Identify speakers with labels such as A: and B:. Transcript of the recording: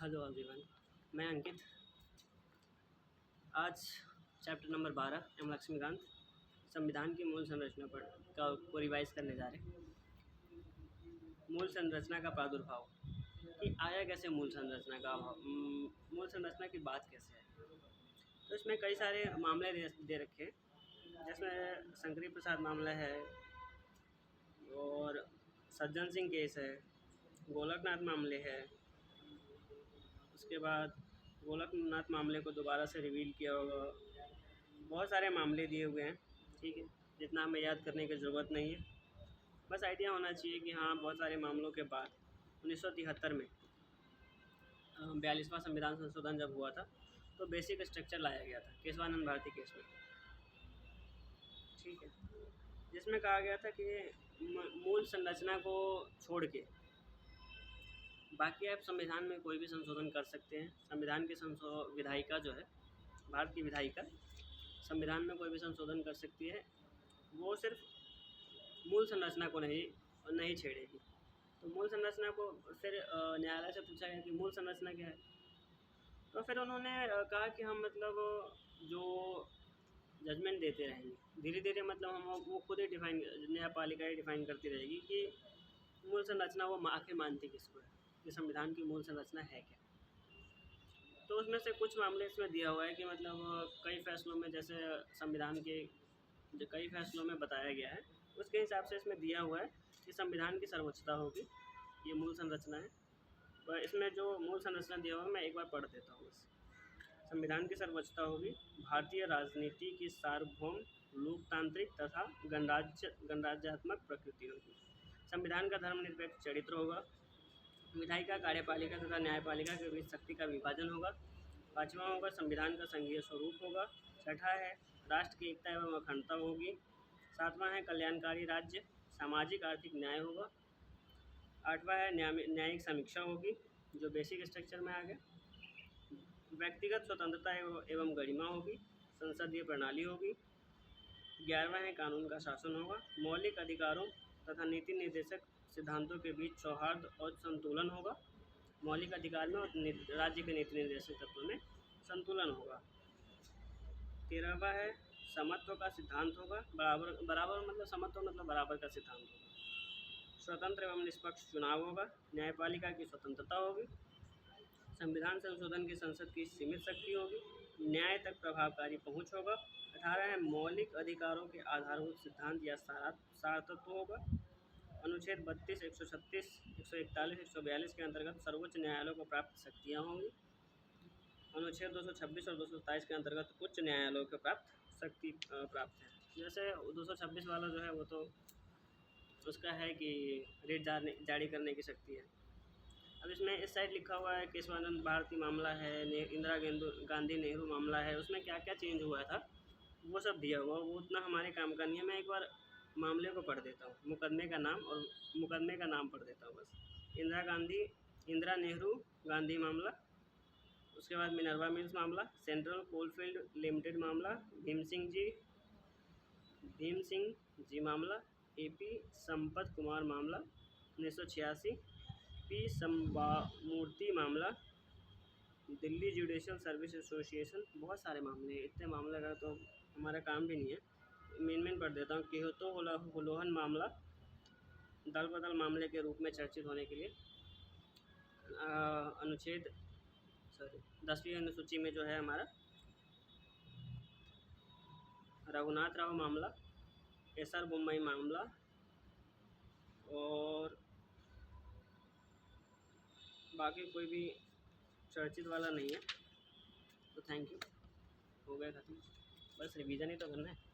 A: Hello everyone, मैं अंकित। आज chapter number 12 M Laxmikant संविधान की मूल संरचना को रिवाइज करने जा रहे हैं। मूल संरचना का प्रादुर्भाव कि आया कैसे मूल संरचना का अभाव, मूल संरचना की बात कैसे है। तो इसमें कई सारे मामले दे रखे हैं, जिसमें शंकरी प्रसाद मामला है और सज्जन सिंह केस है, गोलकनाथ मामले है। उसके बाद गोलकनाथ मामले को दोबारा से रिवील किया होगा। बहुत सारे मामले दिए हुए हैं, ठीक है, जितना हमें याद करने की ज़रूरत नहीं है। बस आइडिया होना चाहिए कि हाँ, बहुत सारे मामलों के बाद 1973 में 42वां संविधान संशोधन जब हुआ था तो बेसिक स्ट्रक्चर लाया गया था केशवानंद भारती केस में, ठीक है, जिसमें कहा गया था कि मूल संरचना को छोड़ के बाकी आप संविधान में कोई भी संशोधन कर सकते हैं। संविधान की विधायिका जो है, भारत की विधायिका संविधान में कोई भी संशोधन कर सकती है, वो सिर्फ मूल संरचना को नहीं छेड़ेगी। तो मूल संरचना को फिर न्यायालय से पूछा गया कि मूल संरचना क्या है, तो फिर उन्होंने कहा कि हम मतलब जो जजमेंट देते रहेंगे धीरे धीरे, मतलब हम वो खुद ही न्यायपालिका ही डिफाइन करती रहेगी कि मूल संरचना वो आखिर मानती किसको है, कि संविधान की मूल संरचना है क्या। तो उसमें से कुछ मामले इसमें दिया हुआ है कि मतलब कई फैसलों में, जैसे संविधान के जो कई फैसलों में बताया गया है, उसके हिसाब से इसमें दिया हुआ है कि संविधान की सर्वोच्चता होगी, ये मूल संरचना है। तो इसमें जो मूल संरचना दिया हुआ है मैं एक बार पढ़ देता हूँ बस। संविधान की सर्वोच्चता होगी, भारतीय राजनीति की सार्वभौम लोकतांत्रिक तथा गणराज्यात्मक प्रकृति होगी। संविधान का धर्मनिरपेक्ष चरित्र होगा। विधायिका, कार्यपालिका तथा न्यायपालिका के बीच शक्ति का विभाजन होगा। 5वां होगा, संविधान का संघीय स्वरूप होगा। 6ठा है, राष्ट्र की एकता एवं अखंडता होगी। 7वां है, कल्याणकारी राज्य, सामाजिक आर्थिक न्याय होगा। 8वां है, न्यायिक समीक्षा होगी, जो बेसिक स्ट्रक्चर में आ गया। व्यक्तिगत स्वतंत्रता एवं गरिमा होगी। संसदीय प्रणाली होगी। 11वां है, कानून का शासन होगा। मौलिक अधिकारों तथा नीति निर्देशक सिद्धांतों के बीच सौहार्द और संतुलन होगा। मौलिक अधिकार में और राज्य के नीति निर्देशक तत्वों में संतुलन होगा। 13वां है, समत्व का सिद्धांत होगा। बराबर मतलब समत्व मतलब बराबर का सिद्धांत होगा। स्वतंत्र एवं निष्पक्ष चुनाव होगा। न्यायपालिका की स्वतंत्रता होगी। संविधान संशोधन की संसद की सीमित शक्ति होगी। न्याय तक प्रभावकारी पहुंच होगा। 18 है, मौलिक अधिकारों के आधारभूत सिद्धांत या सार तत्व होगा। अनुच्छेद 32, 136, 141, 142 के अंतर्गत सर्वोच्च न्यायालय को प्राप्त शक्तियाँ होंगी। अनुच्छेद 226 और 227 के अंतर्गत उच्च न्यायालयों को प्राप्त शक्ति प्राप्त है। जैसे 226 वाला जो है वो तो उसका है कि रेट जारी करने की शक्ति है। अब इसमें इस साइड लिखा हुआ है केशवानंद भारती मामला है, इंदिरा गांधी नेहरू मामला है, उसमें क्या क्या चेंज हुआ था वो सब दिया हुआ, वो उतना हमारे काम का नहीं है। मैं एक बार मामले को पढ़ देता हूँ, मुकदमे का नाम पढ़ देता हूँ बस। इंदिरा नेहरू गांधी मामला, उसके बाद मिनर्वा मिल्स मामला, सेंट्रल कोलफील्ड लिमिटेड मामला, भीम सिंह जी मामला, AP संपत कुमार मामला 1986, P संबामूर्ति मामला, दिल्ली जुडिशल सर्विस एसोसिएशन, बहुत सारे मामले हैं। इतने मामले का तो हमारा काम भी नहीं है, मेन पढ़ देता हूँ। कियोतो हुलोहन मामला दल बदल मामले के रूप में चर्चित होने के लिए अनुच्छेद 10वीं अनुसूची में जो है हमारा रघुनाथ राव मामला, एसआर बोम्मई मामला, और बाकी कोई भी चर्चित वाला नहीं है। तो थैंक यू, हो गया खत्म, बस रिवीजन ही तो करना है।